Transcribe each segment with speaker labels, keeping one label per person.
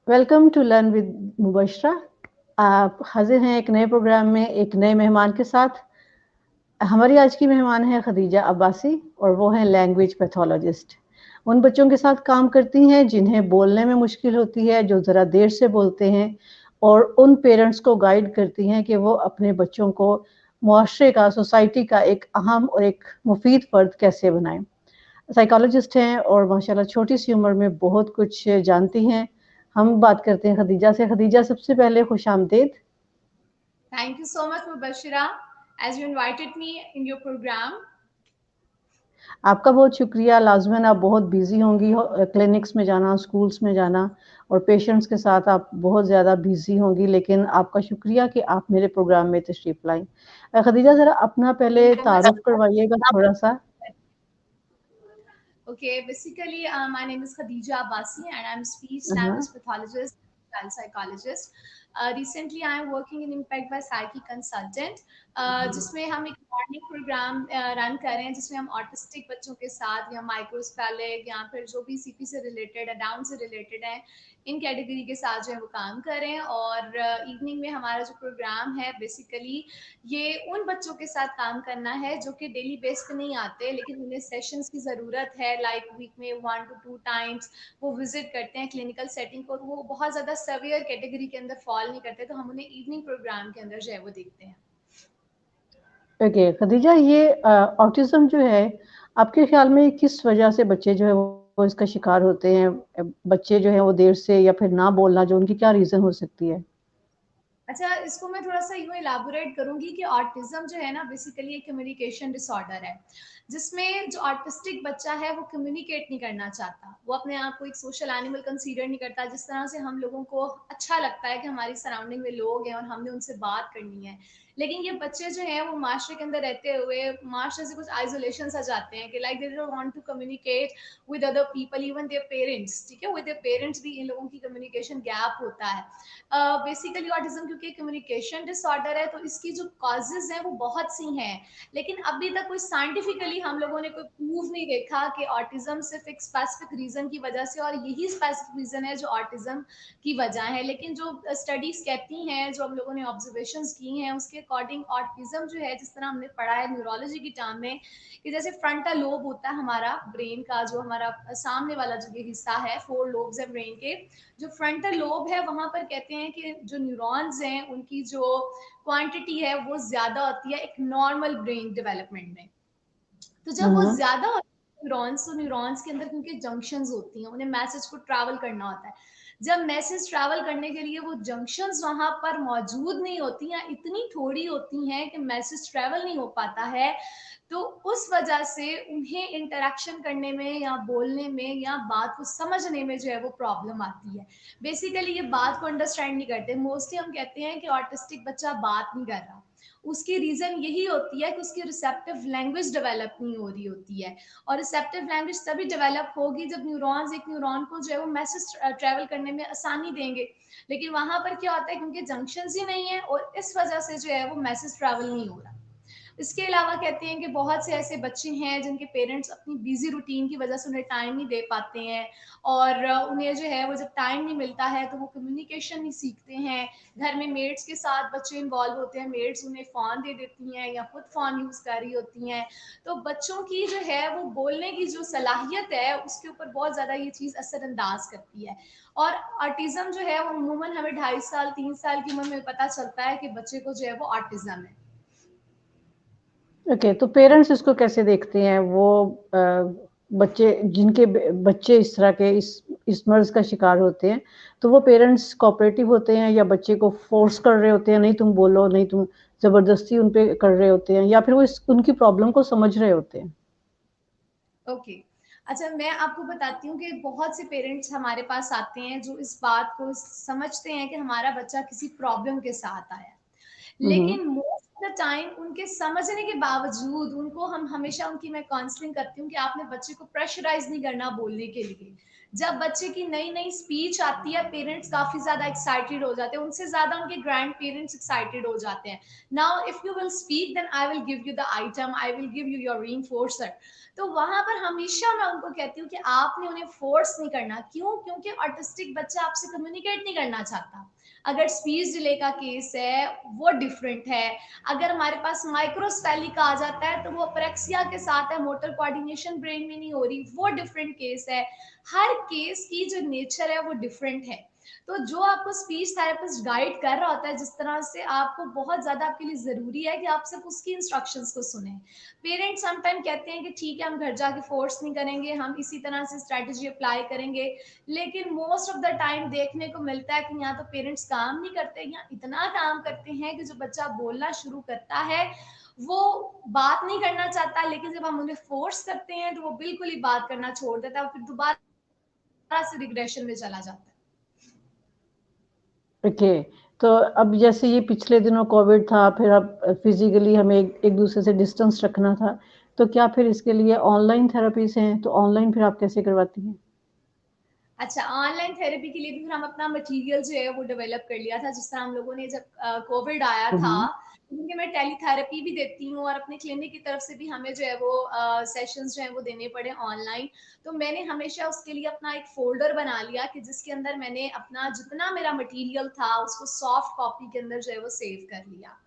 Speaker 1: Welcome to learn with Mubashra. आप हाजिर हैं एक नए प्रोग्राम में एक नए मेहमान के साथ। हमारी आज की मेहमान है खदीजा अब्बासी और वो हैं लैंग्वेज पैथोलॉजिस्ट। उन बच्चों के साथ काम करती हैं जिन्हें बोलने में मुश्किल होती है, जो ज़रा देर से बोलते हैं, और उन पेरेंट्स को गाइड करती हैं कि वो अपने बच्चों को मुआशरे का, सोसाइटी का एक अहम और एक मुफीद फ़र्द कैसे बनाएं। साइकोलॉजिस्ट हैं और माशाल्लाह छोटी सी उम्र में बहुत कुछ जानती हैं। हम बात करते हैं खदीजा से। खदीजा, सबसे पहले खुशामदीद।
Speaker 2: Thank you so much, Mubashira, as you invited me in your program.
Speaker 1: आपका बहुत शुक्रिया। लाज़िमन आप बहुत बिज़ी होंगी, क्लिनिक्स में जाना, स्कूल्स में जाना और पेशेंट्स के साथ आप बहुत ज़्यादा बिज़ी होंगी, लेकिन आपका शुक्रिया कि आप मेरे प्रोग्राम में तशरीफ़ लाई। खदीजा, ज़रा अपना पहले तारुफ़ करवाइएगा थोड़ा-सा।
Speaker 2: Okay, basically, my name is Khadija Abbasi, and I'm speech
Speaker 1: हाँ,
Speaker 2: language pathologist, child psychologist. Recently, I'm working in Impact by Psyche Consultant, जिसमें हम एक मॉर्निंग प्रोग्राम रन कर रहे हैं, जिसमें हम ऑटिस्टिक बच्चों के साथ या माइक्रोस्पेलिक या फिर जो भी सीपी से रिलेटेड है, डाउन से रिलेटेड है, इन कैटेगरी के साथ जो है वो काम कर रहे हैं। और इवनिंग में हमारा जो प्रोग्राम है बेसिकली ये उन बच्चों के साथ काम करना है जो कि डेली बेस पे नहीं आते, लेकिन उन्हें सेशंस की ज़रूरत है, लाइक वीक में 1 to 2 टाइम्स वो विजिट करते हैं क्लिनिकल सेटिंग को, और वो बहुत ज़्यादा सवियर कैटेगरी के अंदर फॉल नहीं करते, तो हम उन्हें इवनिंग प्रोग्राम के अंदर जो है वो देखते हैं।
Speaker 1: ओके खदीजा, ये ऑटिज़्म जो है, आपके ख़्याल में किस वजह से बच्चे जो है वो इसका शिकार होते हैं? बच्चे जो हैं वो देर से या फिर ना बोलना, जो उनकी क्या रीज़न हो सकती है?
Speaker 2: अच्छा, इसको मैं थोड़ा सा यूँ इलाबोरेट करूँगी कि ऑटिज़्म जो है ना बेसिकली एक कम्युनिकेशन डिसऑर्डर है, जिसमें जो ऑटिस्टिक बच्चा है वो कम्युनिकेट नहीं करना चाहता। वो अपने आप को एक सोशल एनिमल कंसीडर नहीं करता। जिस तरह से हम लोगों को अच्छा लगता है कि हमारी सराउंडिंग में लोग हैं और हमने उनसे बात करनी है। लेकिन ये बच्चे जो हैं वो माशरे के अंदर रहते हुए माशरे से कुछ आइसोलेशन सा जाते हैं कि like they don't want to communicate with other people, even their parents. ठीक है, विद देयर पेरेंट्स भी इन लोगों की कम्युनिकेशन गैप होता है। बेसिकली ऑटिज्म क्योंकि कम्युनिकेशन डिसऑर्डर है, तो इसकी जो कॉजेज हैं वो बहुत सी हैं, लेकिन अभी तक कोई साइंटिफिकली हम लोगों ने कोई प्रूव नहीं देखा कि ऑटिज्म सिर्फ एक स्पेसिफिक रीजन की वजह से और यही स्पेसिफिक रीजन है जो ऑटिज्म की वजह है। लेकिन जो स्टडीज कहती हैं, जो हम लोगों ने ऑब्जर्वेशन की हैं, उसके अकॉर्डिंग ऑटिज्म जो है, जिस तरह हमने पढ़ा है न्यूरोलॉजी की टर्म में, कि जैसे फ्रंटल लोब होता है हमारा ब्रेन का, जो हमारा सामने वाला जो ये हिस्सा है, 4 लोब्स है ब्रेन के। जो फ्रंटल लोब है वहां पर कहते हैं कि जो न्यूरॉन्स हैं उनकी जो क्वांटिटी है वो ज्यादा होती है एक नॉर्मल ब्रेन डेवलपमेंट में। तो जब
Speaker 1: हुँ,
Speaker 2: वो
Speaker 1: हुँ।
Speaker 2: ज्यादा होती है न्यूरॉन्स, तो न्यूरॉन्स के अंदर क्योंकि जंक्शंस होती हैं, उन्हें मैसेज को ट्रैवल करना होता है। जब मैसेज ट्रैवल करने के लिए वो जंक्शंस वहां पर मौजूद नहीं होती या इतनी थोड़ी होती हैं कि मैसेज ट्रैवल नहीं हो पाता है, तो उस वजह से उन्हें इंटरेक्शन करने में या बोलने में या बात को समझने में जो है वो प्रॉब्लम आती है। बेसिकली ये बात को अंडरस्टैंड नहीं करते। मोस्टली हम कहते हैं कि ऑटिस्टिक बच्चा बात नहीं कर रहा, उसकी रीजन यही होती है कि उसकी रिसेप्टिव लैंग्वेज डेवलप नहीं हो रही होती है। और रिसेप्टिव लैंग्वेज तभी डेवलप होगी जब न्यूरॉन्स एक न्यूरॉन को जो है वो मैसेज ट्रेवल करने में आसानी देंगे। लेकिन वहां पर क्या होता है, क्योंकि जंक्शन ही नहीं है और इस वजह से जो है वो मैसेज ट्रेवल नहीं हो रहा। इसके अलावा कहते हैं कि बहुत से ऐसे बच्चे हैं जिनके पेरेंट्स अपनी बिजी रूटीन की वजह से उन्हें टाइम नहीं दे पाते हैं, और उन्हें जो है वो जब टाइम नहीं मिलता है तो वो कम्युनिकेशन नहीं सीखते हैं। घर में मेड्स के साथ बच्चे इन्वॉल्व होते हैं, मेड्स उन्हें फ़ोन दे देती हैं या खुद फ़ोन यूज़ कर रही होती हैं। तो बच्चों की जो है वो बोलने की जो सलाहियत है उसके ऊपर बहुत ज़्यादा ये चीज़ असरअंदाज करती है। और ऑटिज़म जो है वो अमूमन हमें 2.5 साल 3 साल की उम्र में पता चलता है कि बच्चे को जो है वो ऑटिज़म है।
Speaker 1: ओके, तो पेरेंट्स इसको कैसे देखते हैं? वो बच्चे जिनके बच्चे इस तरह के इस मर्ज़ का शिकार होते हैं, तो वो पेरेंट्स कोऑपरेटिव होते हैं या बच्चे को फ़ोर्स कर रहे होते हैं, नहीं तुम बोलो, नहीं तुम ज़बरदस्ती उन पे कर रहे होते हैं, या फिर वो इस उनकी प्रॉब्लम को समझ रहे होते हैं?
Speaker 2: ओके, अच्छा, मैं आपको बताती हूँ कि बहुत से पेरेंट्स हमारे पास आते हैं जो इस बात को समझते हैं कि हमारा बच्चा किसी प्रॉब्लम के साथ आया है।
Speaker 1: हुँ, हुँ।
Speaker 2: लेकिन मोस्ट ऑफ द टाइम उनके समझने के बावजूद उनको हम हमेशा उनकी मैं काउंसलिंग करती हूँ कि आपने बच्चे को प्रेशराइज नहीं करना बोलने के लिए। जब बच्चे की नई नई स्पीच आती है, पेरेंट्स काफी ज्यादा एक्साइटेड हो जाते हैं, उनसे ज्यादा उनके ग्रैंड पेरेंट्स एक्साइटेड हो जाते हैं। Now if you will speak then I will give you the item, I will give you your reinforcer. तो वहां पर हमेशा मैं उनको कहती हूँ कि आपने उन्हें फोर्स नहीं करना। क्यों? क्योंकि ऑटिस्टिक बच्चा आपसे कम्युनिकेट नहीं करना चाहता। अगर स्पीच डिले का केस है वो डिफरेंट है। अगर हमारे पास माइक्रोस्पेलिक आ जाता है तो वो अप्रेक्सिया के साथ है, मोटर कोऑर्डिनेशन ब्रेन में नहीं हो रही, वो डिफरेंट केस है। हर केस की जो नेचर है वो डिफरेंट है। तो जो आपको स्पीच थेरेपिस्ट गाइड कर रहा होता है जिस तरह से, आपको बहुत ज्यादा आपके लिए जरूरी है कि आप सिर्फ उसकी इंस्ट्रक्शंस को सुने। पेरेंट्स समटाइम कहते हैं कि ठीक है हम घर जाके फोर्स नहीं करेंगे, हम इसी तरह से स्ट्रेटजी अप्लाई करेंगे, लेकिन मोस्ट ऑफ द टाइम देखने को मिलता है कि यहाँ तो पेरेंट्स काम नहीं करते, या इतना काम करते हैं कि जो बच्चा बोलना शुरू करता है वो बात नहीं करना चाहता, लेकिन जब हम उन्हें फोर्स करते हैं तो वो बिल्कुल ही बात करना छोड़ देता है और फिर दोबारा से रिग्रेशन में चला जाता है।
Speaker 1: ओके। तो अब जैसे ये पिछले दिनों कोविड था, फिर अब फिजिकली हमें एक दूसरे से डिस्टेंस रखना था, तो क्या फिर इसके लिए ऑनलाइन थेरेपीज हैं? तो ऑनलाइन फिर आप कैसे करवाती हैं?
Speaker 2: अच्छा, ऑनलाइन थेरेपी के लिए भी फिर हम अपना मटेरियल जो है वो डेवलप कर लिया था। जिस तरह हम लोगों ने जब कोविड आया था,
Speaker 1: हम्म।
Speaker 2: क्योंकि मैं टेलीथेरेपी भी देती हूँ और अपने क्लिनिक की तरफ से भी हमें जो है वो सेशंस जो है वो देने पड़े ऑनलाइन। तो मैंने हमेशा उसके लिए अपना एक फोल्डर बना लिया कि जिसके अंदर मैंने अपना जितना मेरा मटेरियल था उसको सॉफ्ट कॉपी के अंदर जो है वो सेव कर लिया।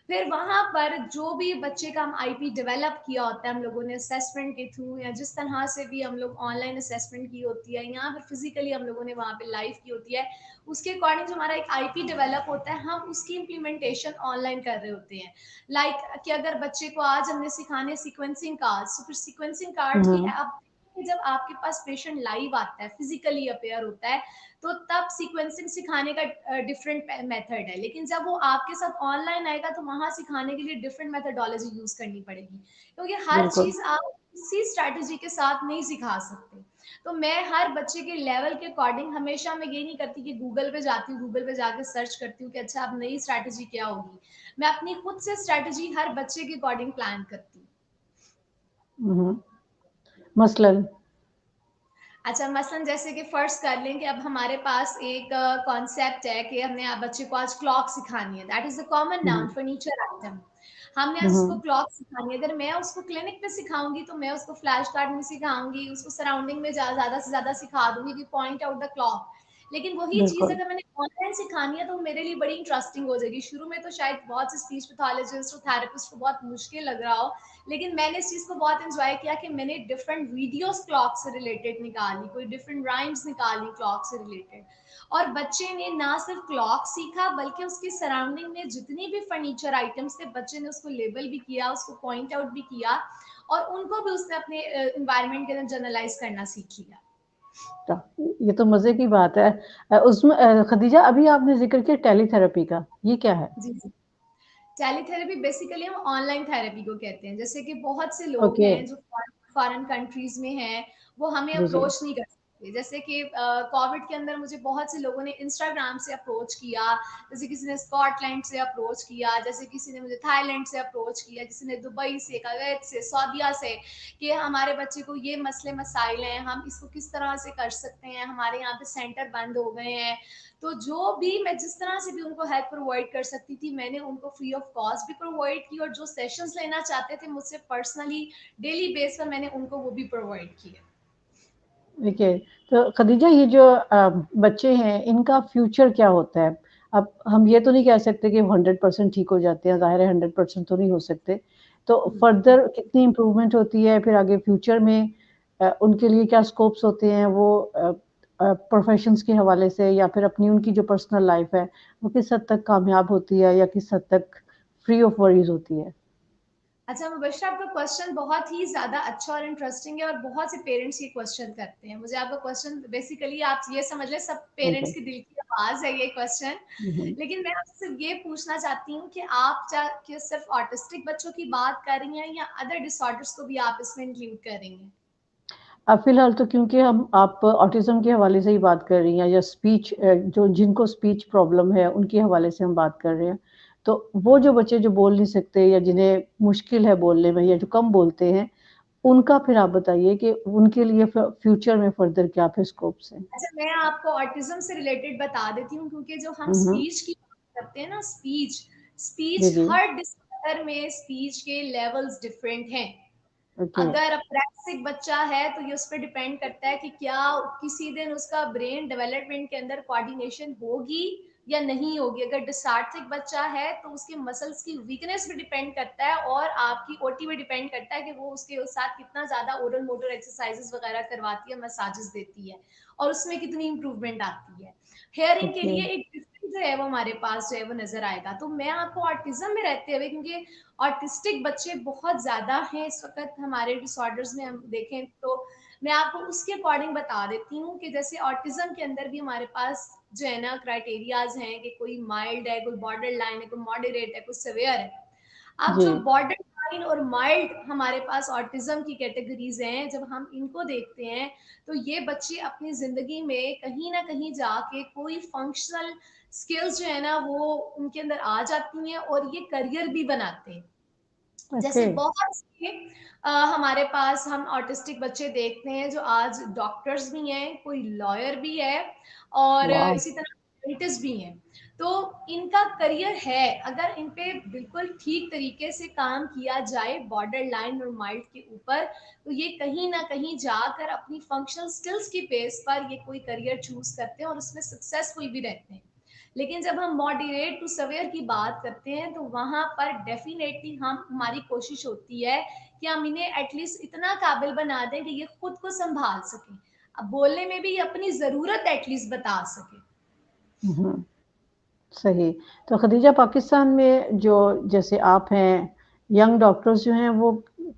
Speaker 2: फिर वहां पर जो भी बच्चे का हम आईपी डेवलप किया होता है हम लोगों ने असेसमेंट के थ्रू, या जिस तरह से भी हम लोग ऑनलाइन असेसमेंट की होती है या फिर फिजिकली हम लोगों ने वहां पे लाइव की होती है, उसके अकॉर्डिंग जो हमारा एक आईपी डेवलप होता है हम उसकी इम्प्लीमेंटेशन ऑनलाइन कर रहे होते हैं। लाइक कि अगर बच्चे को आज हमने सिखाने सीक्वेंसिंग कार्ड, तो फिर सीक्वेंसिंग कार्ड की
Speaker 1: हम्म।
Speaker 2: अब जब आपके पास पेशेंट लाइव आता है, फिजिकली अपेयर होता है, तो तब सीक्वेंसिंग सिखाने का डिफरेंट मेथड है। लेकिन जब वो आपके साथ ऑनलाइन आएगा तो वहां सिखाने के लिए डिफरेंट मेथडोलॉजी यूज करनी पड़ेगी, क्योंकि हर
Speaker 1: बिल्कुल।
Speaker 2: चीज आप इसी स्ट्रेटेजी के साथ नहीं सिखा सकते। तो मैं हर बच्चे के लेवल के अकॉर्डिंग हमेशा मैं ये नहीं करती कि गूगल पे जाती हूँ, गूगल पे जाके सर्च करती हूँ कि अच्छा अब नई स्ट्रेटेजी क्या होगी। मैं अपनी खुद से स्ट्रेटेजी हर बच्चे के अकॉर्डिंग प्लान करती हूँ।
Speaker 1: हम्म। मसलन।
Speaker 2: अच्छा, मसलन जैसे कि फर्ज कर लें कि अब हमारे पास एक कॉन्सेप्ट है कि हमने आप बच्चे को आज क्लॉक सिखानी है, that is a common noun
Speaker 1: hmm.
Speaker 2: Furniture item. हमने आज उसको
Speaker 1: हम्म।
Speaker 2: क्लॉक सिखानी है। अगर मैं उसको क्लिनिक पे सिखाऊंगी तो मैं उसको फ्लैश कार्ड में सिखाऊंगी, उसको सराउंडिंग में ज्यादा से ज्यादा सिखा दूंगी कि पॉइंट आउट द क्लॉक। लेकिन वही चीज
Speaker 1: बिल्कुल।
Speaker 2: अगर मैंने ऑनलाइन सिखानी है तो मेरे लिए बड़ी इंटरेस्टिंग हो जाएगी। शुरू में तो शायद बहुत से स्पीच पैथोलॉजिस्ट और थेरेपिस्ट को बहुत मुश्किल लग रहा हो, लेकिन मैंने इस चीज को बहुत एंजॉय किया कि मैंने डिफरेंट वीडियोस क्लॉक से रिलेटेड निकाली, कोई डिफरेंट राइम्स निकाली क्लॉक से रिलेटेड, और बच्चे ने ना सिर्फ क्लॉक सीखा बल्कि उसकी सराउंडिंग में जितनी भी फर्नीचर आइटम्स थे बच्चे ने उसको लेबल भी किया, उसको पॉइंट आउट भी किया, और उनको भी उसने अपने इन्वायरमेंट के अंदर जनरलाइज करना सीख लिया।
Speaker 1: तो ये तो मजे की बात है। उसमें खदीजा, अभी आपने जिक्र किया टेलीथेरेपी का, ये क्या है?
Speaker 2: जी जी। टेलीथेरेपी बेसिकली हम ऑनलाइन थेरेपी को कहते हैं। जैसे कि बहुत से लोग
Speaker 1: ओके।
Speaker 2: हैं जो फॉरेन कंट्रीज में हैं, वो हमें
Speaker 1: जी जी।
Speaker 2: अप्रोच नहीं कर सकते। जैसे कि कोविड के अंदर मुझे बहुत से लोगों ने इंस्टाग्राम से अप्रोच किया, जैसे किसी ने स्कॉटलैंड से अप्रोच किया, जैसे किसी ने मुझे थाईलैंड से अप्रोच किया, किसी ने दुबई से, कुवैत से, सऊदीया से, कि हमारे बच्चे को ये मसले मसाइल हैं, हम इसको किस तरह से कर सकते हैं, हमारे यहाँ पे सेंटर बंद हो गए हैं। तो जो भी मैं जिस तरह से भी उनको हेल्प प्रोवाइड कर सकती थी मैंने उनको फ्री ऑफ कॉस्ट भी प्रोवाइड की, और जो सेशंस लेना चाहते थे मुझसे पर्सनली डेली बेस पर मैंने उनको वो भी प्रोवाइड किए।
Speaker 1: देखिए, तो खदीजा, ये जो बच्चे हैं, इनका फ्यूचर क्या होता है? अब हम ये तो नहीं कह सकते कि 100% ठीक हो जाते हैं, ज़ाहिर है 100% तो नहीं हो सकते। तो फर्दर कितनी इम्प्रूवमेंट होती है फिर आगे फ्यूचर में? उनके लिए क्या स्कोप्स होते हैं, वो प्रोफेशंस के हवाले से, या फिर अपनी उनकी जो पर्सनल लाइफ है वो किस हद तक कामयाब होती है या किस हद तक फ्री ऑफ वरीज होती है?
Speaker 2: अच्छा मुबशरा, आपका क्वेश्चन बहुत ही ज्यादा अच्छा और इंटरेस्टिंग है, और बहुत से पेरेंट्स ये क्वेश्चन करते हैं। मुझे आपका क्वेश्चन बेसिकली आप ये समझ लें सब
Speaker 1: ओके।
Speaker 2: पेरेंट्स की दिल की आवाज है ये क्वेश्चन। लेकिन मैं आपसे सिर्फ ये पूछना चाहती हूँ कि आप क्या सिर्फ ऑटिस्टिक बच्चों की बात कर रही हैं या अदर डिसऑर्डर्स को भी आप इसमें इंक्लूड कर रही हैं?
Speaker 1: अब फिलहाल तो क्योंकि हम आप ऑटिज्म के हवाले से ही बात कर रही हैं, या स्पीच जो जिनको स्पीच प्रॉब्लम है उनके हवाले से हम बात कर रहे हैं, तो वो जो बच्चे जो बोल नहीं सकते या जिन्हें मुश्किल है बोलने में या जो कम बोलते हैं, उनका फिर आप बताइए कि उनके लिए फ्यूचर में फर्दर क्या फिर स्कोप्स हैं?
Speaker 2: अच्छा, मैं आपको ऑटिज्म से रिलेटेड बता देती हूँ, क्योंकि जो हम
Speaker 1: हम्म।
Speaker 2: स्पीच की बात करते हैं ना, स्पीच
Speaker 1: जी
Speaker 2: स्पीच
Speaker 1: जी।
Speaker 2: हर डिसऑर्डर में स्पीच के लेवल्स डिफरेंट हैं।
Speaker 1: ओके।
Speaker 2: अगर अप्रैक्सिक बच्चा है तो ये उस पर डिपेंड करता है कि क्या किसी दिन उसका ब्रेन डेवलपमेंट के अंदर कोऑर्डिनेशन होगी या नहीं होगी। अगर डिसार्थिक बच्चा है तो उसके मसल्स की वीकनेस पे डिपेंड करता है, और आपकी ओटी पे डिपेंड करता है कि वो उसके साथ कितना ज्यादा ओरल मोटर एक्सरसाइजेस वगैरह करवाती है, मसाजेस देती है, और उसमें कितनी इंप्रूवमेंट आती है। हेयरिंग के
Speaker 1: ओके।
Speaker 2: लिए एक डिफरेंस जो है वो हमारे पास जो है वो नजर आएगा। तो मैं आपको ऑटिज्म में रहते हुए, क्योंकि ऑटिस्टिक बच्चे बहुत ज्यादा हैं इस वक्त हमारे डिसऑर्डर्स में, हम देखें तो मैं आपको उसके अकॉर्डिंग बता देती हूँ कि जैसे ऑटिज्म के अंदर भी हमारे पास जो है ना क्राइटेरियाज हैं कि कोई माइल्ड है, कोई बॉर्डर लाइन है, कोई मॉडरेट है, कोई सिवियर है। अब
Speaker 1: जी।
Speaker 2: जो बॉर्डर लाइन और माइल्ड हमारे पास ऑटिज्म की कैटेगरीज हैं, जब हम इनको देखते हैं तो ये बच्चे अपनी जिंदगी में कहीं ना कहीं जाके कोई फंक्शनल स्किल्स जो है ना वो उनके अंदर आ जाती हैं, और ये करियर भी बनाते हैं। जैसे
Speaker 1: ओके।
Speaker 2: बहुत से हमारे पास हम ऑटिस्टिक बच्चे देखते हैं जो आज डॉक्टर्स भी हैं, कोई लॉयर भी है, और
Speaker 1: वाह।
Speaker 2: इसी तरह साइंटिस्ट भी हैं। तो इनका करियर है, अगर इन पे बिल्कुल ठीक तरीके से काम किया जाए बॉर्डर लाइन और माइल्ड के ऊपर, तो ये कहीं ना कहीं जाकर अपनी फंक्शनल स्किल्स की बेस पर ये कोई करियर चूज करते हैं और उसमें सक्सेसफुल भी रहते हैं। लेकिन जब हम मॉडरेट टू सवेयर की बात करते हैं तो वहां पर डेफिनेटली हम हमारी कोशिश होती है कि हम इन्हें एटलीस्ट इतना काबिल बना दें कि ये खुद को संभाल सकें, अब बोलने में भी ये अपनी जरूरत एटलीस्ट बता सके।
Speaker 1: हम्म। सही। तो खदीजा, पाकिस्तान में जो जैसे आप हैं, यंग डॉक्टर्स जो हैं वो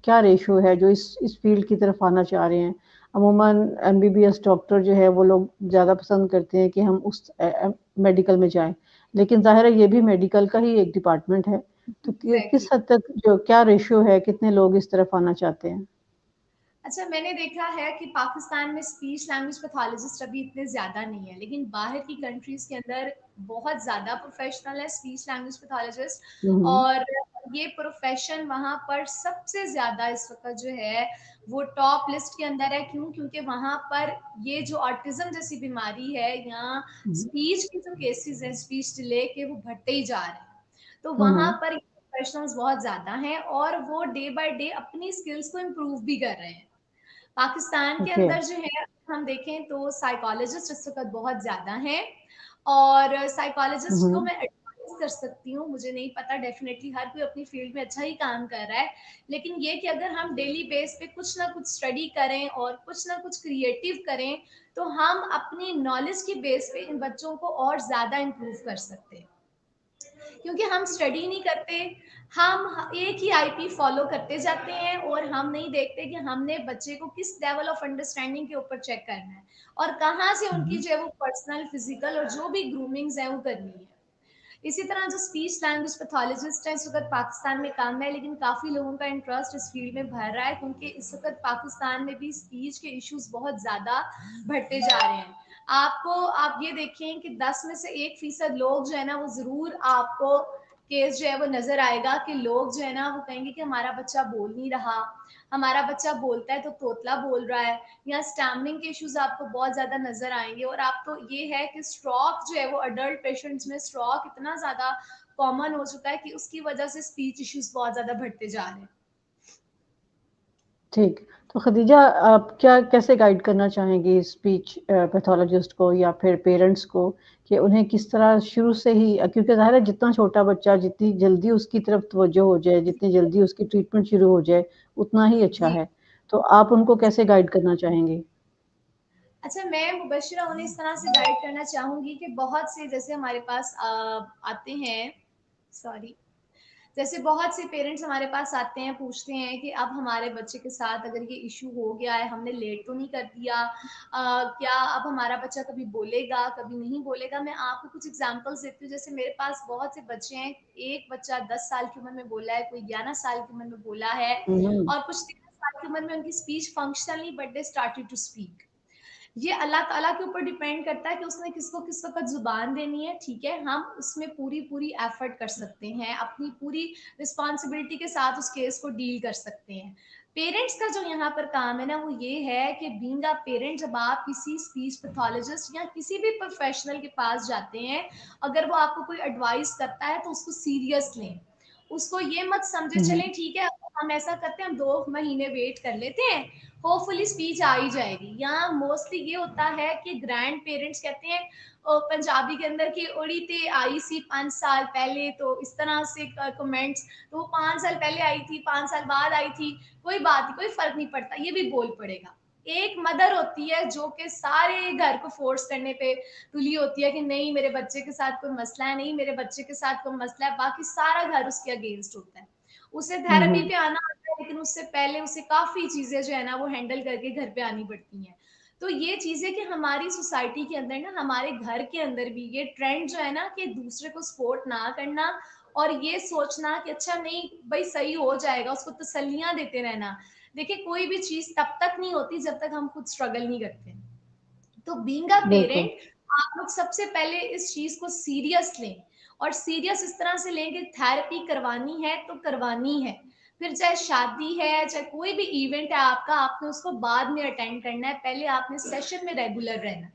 Speaker 1: क्या रेशो है जो इस फील्ड की तरफ आना चाह रहे हैं? अमूमन एमबीबीएस डॉक्टर जो है वो लोग ज़्यादा पसंद करते हैं कि हम उस मेडिकल में जाएं, लेकिन जाहिर है ये भी मेडिकल का ही एक डिपार्टमेंट है। तो
Speaker 2: एग्जैक्टली।
Speaker 1: किस हद तक जो क्या रेशो है, कितने लोग इस तरफ आना चाहते हैं?
Speaker 2: अच्छा, मैंने देखा है कि पाकिस्तान में स्पीच लैंग्वेज पैथोलॉजिस्ट अभी इतने ज़्यादा नहीं है, लेकिन बाहर की कंट्रीज़ के अंदर बहुत ज़्यादा प्रोफेशनल है स्पीच लैंग्वेज पैथोलॉजिस्ट।
Speaker 1: हम्म।
Speaker 2: और ये प्रोफेशन वहाँ पर सबसे ज़्यादा इस वक्त जो है वो टॉप लिस्ट के अंदर है। क्यों? क्योंकि वहाँ पर ये जो ऑटिज्म जैसी बीमारी है, यहाँ
Speaker 1: हम्म।
Speaker 2: स्पीच के जो केसेस हैं, स्पीच डिले के, वो बढ़ते ही जा रहे हैं। तो वहाँ
Speaker 1: हम्म।
Speaker 2: पर प्रोफेशनल्स बहुत ज़्यादा हैं, और वो डे बाय डे अपनी स्किल्स को इम्प्रूव भी कर रहे हैं। पाकिस्तान के
Speaker 1: ओके।
Speaker 2: अंदर जो है हम देखें तो साइकोलॉजिस्ट इस वक्त बहुत ज्यादा हैं, और साइकोलॉजिस्ट को
Speaker 1: हम्म।
Speaker 2: मैं एडवाइस कर सकती हूँ, मुझे नहीं पता, डेफिनेटली हर कोई अपनी फील्ड में अच्छा ही काम कर रहा है, लेकिन ये कि अगर हम डेली बेस पे कुछ ना कुछ स्टडी करें और कुछ ना कुछ क्रिएटिव करें, तो हम अपनी नॉलेज की बेस पे इन बच्चों को और ज्यादा इम्प्रूव कर सकते हैं। क्योंकि हम स्टडी नहीं करते, हम एक ही आईपी फॉलो करते जाते हैं, और हम नहीं देखते कि हमने बच्चे को किस लेवल ऑफ अंडरस्टैंडिंग के ऊपर चेक करना है, और कहाँ से उनकी
Speaker 1: हम्म।
Speaker 2: जो है वो पर्सनल फिजिकल और जो भी ग्रूमिंग्स है वो करनी है। इसी तरह जो स्पीच लैंग्वेज पैथोलॉजिस्ट है इस वक्त पाकिस्तान में काम है, लेकिन काफी लोगों का इंटरेस्ट इस फील्ड में भर रहा है, क्योंकि इस वक्त पाकिस्तान में भी स्पीच के इश्यूज बहुत ज्यादा बढ़ते जा रहे हैं। आपको आप ये देखें कि 10 में से 1% लोग जो है ना वो जरूर आपको केस जो है वो नजर आएगा कि लोग जो है ना वो कहेंगे कि हमारा बच्चा बोल नहीं रहा, हमारा बच्चा बोलता है तो तोतला बोल रहा है, या स्टैमरिंग के इश्यूज आपको बहुत ज्यादा नजर आएंगे। और आपको ये है कि स्ट्रोक जो है वो अडल्ट पेशेंट्स में स्ट्रोक इतना ज्यादा कॉमन हो चुका है कि उसकी वजह से स्पीच इश्यूज बहुत ज्यादा बढ़ते जा रहे हैं।
Speaker 1: ठीक। तो खदीजा, आप क्या कैसे गाइड करना चाहेंगी स्पीच पैथोलॉजिस्ट को या फिर पेरेंट्स को कि उन्हें किस तरह शुरू से ही, क्योंकि ज़ाहिर है जितना छोटा बच्चा जितनी जल्दी उसकी तरफ तवज्जो हो जाए, जितनी जल्दी उसकी ट्रीटमेंट शुरू हो जाए, उतना ही अच्छा
Speaker 2: जी।
Speaker 1: है। तो आप उनको कैसे गाइड करना चाहेंगी?
Speaker 2: अच्छा, मैं मुबशिरा उन्हें इस तरह से गाइड करना चाहूंगी कि बहुत से जैसे हमारे पास आते हैं, सॉरी, जैसे बहुत से पेरेंट्स हमारे पास आते हैं, पूछते हैं कि अब हमारे बच्चे के साथ अगर ये इशू हो गया है, हमने लेट तो नहीं कर दिया, क्या अब हमारा बच्चा कभी बोलेगा कभी नहीं बोलेगा। मैं आपको कुछ एग्जांपल्स देती हूँ। जैसे मेरे पास बहुत से बच्चे हैं, एक बच्चा 10 साल की उम्र में बोला है, कोई 11 साल की उम्र में बोला है,
Speaker 1: हम्म।
Speaker 2: और कुछ 13 साल की उम्र में उनकी speech functionally but they started to speak. ये अल्लाह ताला के ऊपर डिपेंड करता है कि उसने किसको किस वक्त जुबान देनी है। ठीक है, हम उसमें पूरी पूरी एफर्ट कर सकते हैं, अपनी पूरी रिस्पॉन्सिबिलिटी के साथ उस केस को डील कर सकते हैं। पेरेंट्स का जो यहाँ पर काम है ना वो ये है कि बीइंग अ पेरेंट, जब आप किसी स्पीच पैथोलॉजिस्ट या किसी भी प्रोफेशनल के पास जाते हैं, अगर वो आपको कोई एडवाइस करता है तो उसको सीरियस लें। उसको ये मत समझे चलें ठीक है हम ऐसा करते हैं, हम 2 महीने वेट कर लेते हैं, होपफुली स्पीच आ ही जाएगी। या मोस्टली ये होता है कि ग्रैंड पेरेंट्स कहते हैं पंजाबी के अंदर की उड़ी ते आई सी 5 साल पहले, तो इस तरह से कमेंट्स, तो वो 5 साल पहले आई थी, 5 साल बाद आई थी, कोई बात नहीं, कोई फर्क नहीं पड़ता, ये भी बोल पड़ेगा। एक मदर होती है जो कि सारे घर को फोर्स करने पे तुली होती है कि नहीं मेरे बच्चे के साथ कोई मसला है, नहीं मेरे बच्चे के साथ कोई मसला है, बाकी सारा घर उसके अगेंस्ट होता है। उसे थेरेपी पे आना आता है, लेकिन उससे पहले उसे काफी चीजें जो है ना वो हैंडल करके घर पे आनी पड़ती हैं। तो ये चीजें कि हमारी सोसाइटी के अंदर ना, हमारे घर के अंदर भी ये ट्रेंड जो है ना कि दूसरे को सपोर्ट ना करना और ये सोचना कि अच्छा नहीं भाई सही हो जाएगा, उसको तसल्लियां देते रहना। देखिए कोई भी चीज तब तक नहीं होती जब तक हम खुद स्ट्रगल नहीं करते। तो बीइंग अ
Speaker 1: बिल्कुल।
Speaker 2: पेरेंट, आप लोग सबसे पहले इस चीज को सीरियस लें, और सीरियस इस तरह से लें कि थेरेपी करवानी है तो करवानी है। फिर चाहे शादी है, चाहे कोई भी इवेंट है आपका, आपने उसको बाद में अटेंड करना है, पहले आपने सेशन में रेगुलर रहना है।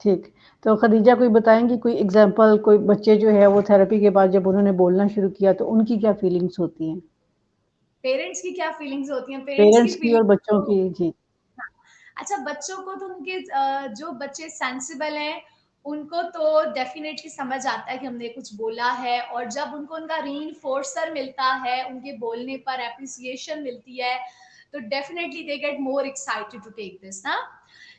Speaker 1: ठीक। तो खदीजा कोई बताएँगी कोई एग्ज़ाम्पल, कोई बच्चे जो है वो थेरेपी के बाद जब उन्होंने बोलना शुरू किया तो उनकी क्या फीलिंग्स होती हैं?
Speaker 2: पेरेंट्स की क्या फीलिंग्स होती हैं? पेरेंट्स की
Speaker 1: पेरेंट्स की और
Speaker 2: फीलिंग
Speaker 1: बच्चों
Speaker 2: तो
Speaker 1: की? जी।
Speaker 2: हाँ, अच्छा बच्चों को तो उनके जो बच्चे सेंसिबल हैं, उनको तो डेफ़िनेटली समझ आता है कि हमने कुछ बोला है, और जब उनको उनका रीइन्फोर्सर मिलता है, उनके बोलने पर एप्रिसिएशन मिलती है, तो definitely they get more excited to take this ना।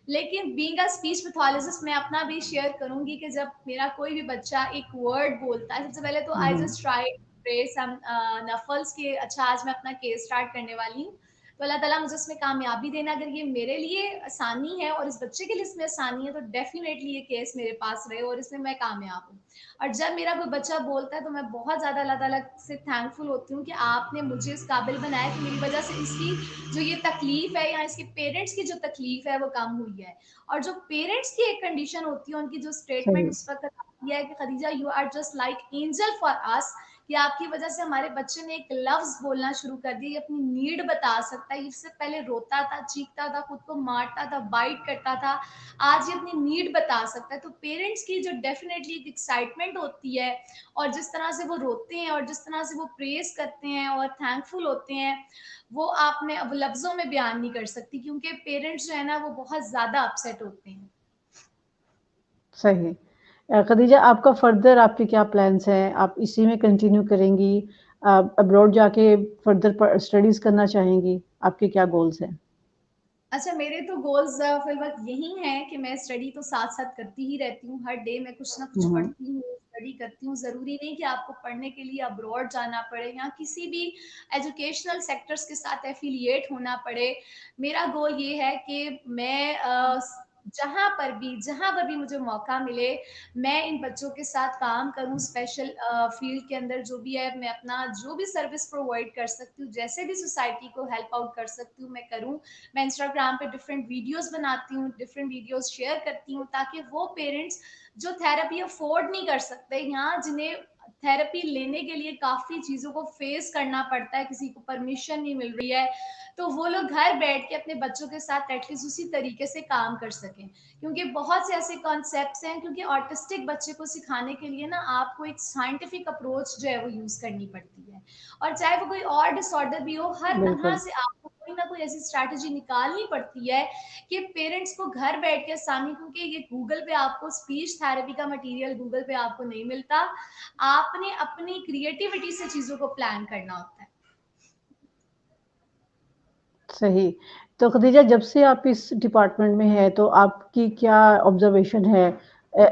Speaker 2: लेकिन बीइंग अ स्पीच पैथोलॉजिस्ट, मैं अपना भी शेयर करूँगी कि जब मेरा कोई भी बच्चा एक वर्ड बोलता है, सबसे पहले तो
Speaker 1: हुँ,
Speaker 2: आई
Speaker 1: हुँ।
Speaker 2: जस्ट ट्राई प्रे सम नफल्स के अच्छा आज मैं अपना केस स्टार्ट करने वाली हूँ। तो अल्लाह ताला मुझे उसमें कामयाबी देना, अगर ये मेरे लिए आसानी है और इस बच्चे के लिए इसमें आसानी है, तो डेफ़िनेटली ये केस मेरे पास रहे और इसमें मैं कामयाब हूँ। और जब मेरा कोई बच्चा बोलता है तो मैं बहुत ज़्यादा अल्लाह ताला से थैंकफुल होती हूँ कि आपने मुझे इस काबिल बनाया कि मेरी वज़ह से इसकी जो ये तकलीफ़ है या इसके पेरेंट्स की जो तकलीफ़ है वो कम हुई है। और जो पेरेंट्स की एक कंडीशन होती है, उनकी जो स्टेटमेंट
Speaker 1: सही।
Speaker 2: उस वक़्त आती है कि Khadija you are just like angel for us, कि आपकी वजह से हमारे बच्चे ने एक लफ्ज बोलना शुरू कर दिया, ये अपनी नीड बता सकता है, इससे पहले रोता था, चीखता था, खुद को मारता था, बाइट करता था, आज ये अपनी नीड बता सकता है। तो पेरेंट्स की जो डेफिनेटली एक एक्साइटमेंट होती है, और जिस तरह से वो रोते हैं और जिस तरह से वो प्रेज करते हैं और थैंकफुल होते हैं, वो आपने अब लफ्जों में बयान नहीं कर सकती, क्योंकि पेरेंट्स जो है ना वो बहुत ज्यादा अपसेट होते हैं।
Speaker 1: सही। खदीजा आपका फ़र्दर आपके क्या प्लान्स हैं? आप इसी में कंटिन्यू करेंगी? अब्रॉड जाके फ़र्दर स्टडीज़ करना चाहेंगी? आपके क्या गोल्स हैं?
Speaker 2: अच्छा, मेरे तो गोल्स फिलहाल यही हैं कि मैं स्टडी तो साथ-साथ करती ही रहती हूँ। हर डे मैं कुछ ना कुछ
Speaker 1: हुँ, हुँ।
Speaker 2: पढ़ती हूँ, स्टडी करती हूँ। ज़रूरी नहीं कि आपको पढ़ने के लिए अब्रॉड जाना पड़े या किसी भी एजुकेशनल सेक्टर्स के साथ एफ़िलिएट होना पड़े। मेरा गोल ये है कि मैं जहाँ पर भी मुझे मौका मिले, मैं इन बच्चों के साथ काम करूँ, स्पेशल फ़ील्ड के अंदर जो भी है, मैं अपना जो भी सर्विस प्रोवाइड कर सकती हूँ, जैसे भी सोसाइटी को हेल्प आउट कर सकती हूँ, मैं करूँ। मैं इंस्टाग्राम पे डिफरेंट वीडियोस बनाती हूँ, डिफरेंट वीडियोस शेयर करती हूँ, ताकि वो पेरेंट्स जो थेरेपी अफोर्ड नहीं कर सकते या जिन्हें थेरेपी लेने के लिए काफ़ी चीज़ों को फेस करना पड़ता है, किसी को परमिशन नहीं मिल रही है, तो वो लोग घर बैठ के अपने बच्चों के साथ एटलीस्ट उसी तरीके से काम कर सकें। क्योंकि बहुत से ऐसे कॉन्सेप्ट्स हैं, क्योंकि ऑटिस्टिक बच्चे को सिखाने के लिए ना आपको एक साइंटिफिक अप्रोच जो है वो यूज़ करनी पड़ती है। और चाहे वो कोई और डिसऑर्डर भी हो, हर तरह
Speaker 1: बिल्कुल।
Speaker 2: से आपको कोई ना कोई ऐसी स्ट्रैटेजी निकालनी पड़ती है कि पेरेंट्स को घर बैठ के आसानी, क्योंकि ये गूगल पे आपको स्पीच थेरेपी का मटेरियल गूगल पे आपको नहीं मिलता। आपने अपनी क्रिएटिविटी से चीज़ों को प्लान करना होता है।
Speaker 1: सही। तो खदीजा जब से आप इस डिपार्टमेंट में हैं तो आपकी क्या ऑब्ज़र्वेशन है?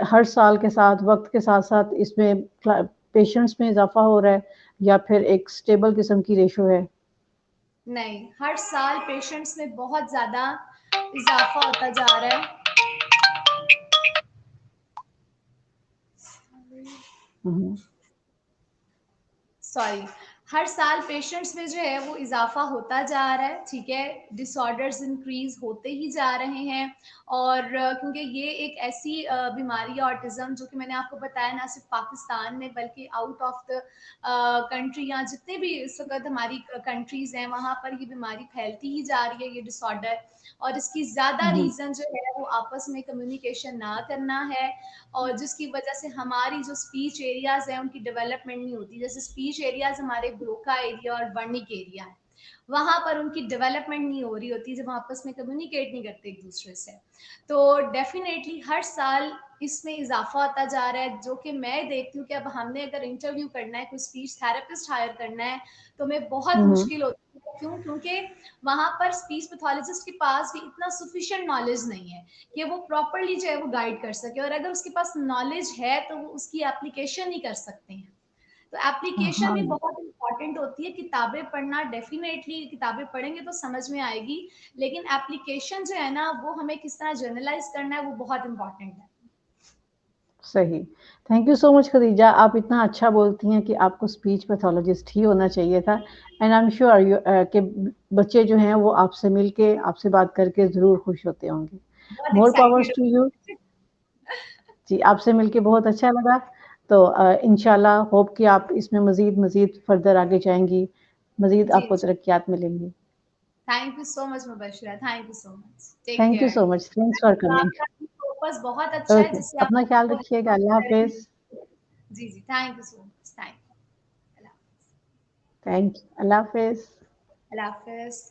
Speaker 1: हर साल के साथ, वक़्त के साथ-साथ इसमें पेशेंट्स में इज़ाफ़ा हो रहा है या फिर एक स्टेबल किस्म की रेशो है?
Speaker 2: नहीं, हर साल पेशेंट्स में बहुत ज़्यादा इज़ाफ़ा होता जा रहा है।
Speaker 1: हुँ, हुँ।
Speaker 2: सॉरी। हर साल पेशेंट्स में जो है वो इजाफा होता जा रहा है, ठीक है, डिसऑर्डर्स इंक्रीज होते ही जा रहे हैं। और क्योंकि ये एक ऐसी बीमारी है ऑटिज्म, जो कि मैंने आपको बताया ना सिर्फ पाकिस्तान में बल्कि आउट ऑफ द कंट्री, या जितने भी इस वक्त हमारी कंट्रीज हैं वहाँ पर ये बीमारी फैलती ही जा रही है, ये डिसऑर्डर। और इसकी ज्यादा रीजन जो है वो आपस में कम्युनिकेशन ना करना है, और जिसकी वजह से हमारी जो स्पीच एरियाज हैं उनकी डेवलपमेंट नहीं होती। जैसे स्पीच एरियाज हमारे ब्रोका एरिया और वर्निक एरिया है, वहां पर उनकी डेवलपमेंट नहीं हो रही होती जब आपस में कम्युनिकेट नहीं करते एक दूसरे से। तो डेफिनेटली हर साल इसमें इजाफा होता जा रहा है, जो कि मैं देखती हूँ कि अब हमने अगर इंटरव्यू करना है, कोई स्पीच थेरेपिस्ट हायर करना है, तो हमें बहुत मुश्किल होती है। क्यों? क्योंकि वहां पर स्पीच पैथोलॉजिस्ट के पास भी इतना सफिशिएंट नॉलेज नहीं है कि वो प्रॉपरली जो है वो गाइड कर सके, और अगर उसके पास नॉलेज है तो वो उसकी एप्लीकेशन नहीं कर सकते हैं। तो एप्लीकेशन भी
Speaker 1: हाँ,
Speaker 2: बहुत इंपॉर्टेंट होती है। किताबें पढ़ना, डेफिनेटली किताबें पढ़ेंगे तो समझ में आएगी, लेकिन एप्लीकेशन जो है ना वो हमें किस तरह जर्नलाइज करना है वो बहुत इंपॉर्टेंट है।
Speaker 1: सही। Thank you so much Khadija, आप इतना अच्छा बोलती हैं कि आपको स्पीच पैथोलॉजिस्ट ही होना चाहिए था। एंड आई एम श्योर कि बच्चे जो हैं वो आपसे मिलके, आपसे बात करके ज़रूर खुश होते होंगे।
Speaker 2: बहुत
Speaker 1: मोर पावर्स
Speaker 2: एक्साइटेड
Speaker 1: टू यू।
Speaker 2: हूँ।
Speaker 1: जी, आपसे मिलके बहुत अच्छा लगा। तो इंशाल्लाह होप कि आप इसमें मज़ीद फर्दर आगे जाएँगी, मज़ीद
Speaker 2: जी,
Speaker 1: आपको तरक्कियात मिलेंगी।
Speaker 2: Thank you so much Mubashra, thank you so much, take
Speaker 1: thank you
Speaker 2: care.
Speaker 1: So much, thanks for coming.
Speaker 2: आपका फोकस बहुत अच्छा है
Speaker 1: ओके,
Speaker 2: जिससे आप
Speaker 1: अपना ख्याल
Speaker 2: को
Speaker 1: रखिएगा। अल्लाह हाफ़िज़।
Speaker 2: जी जी, thank you so much, thank you.
Speaker 1: Thank अल्लाह हाफ़िज़।
Speaker 2: अल्लाह हाफिज।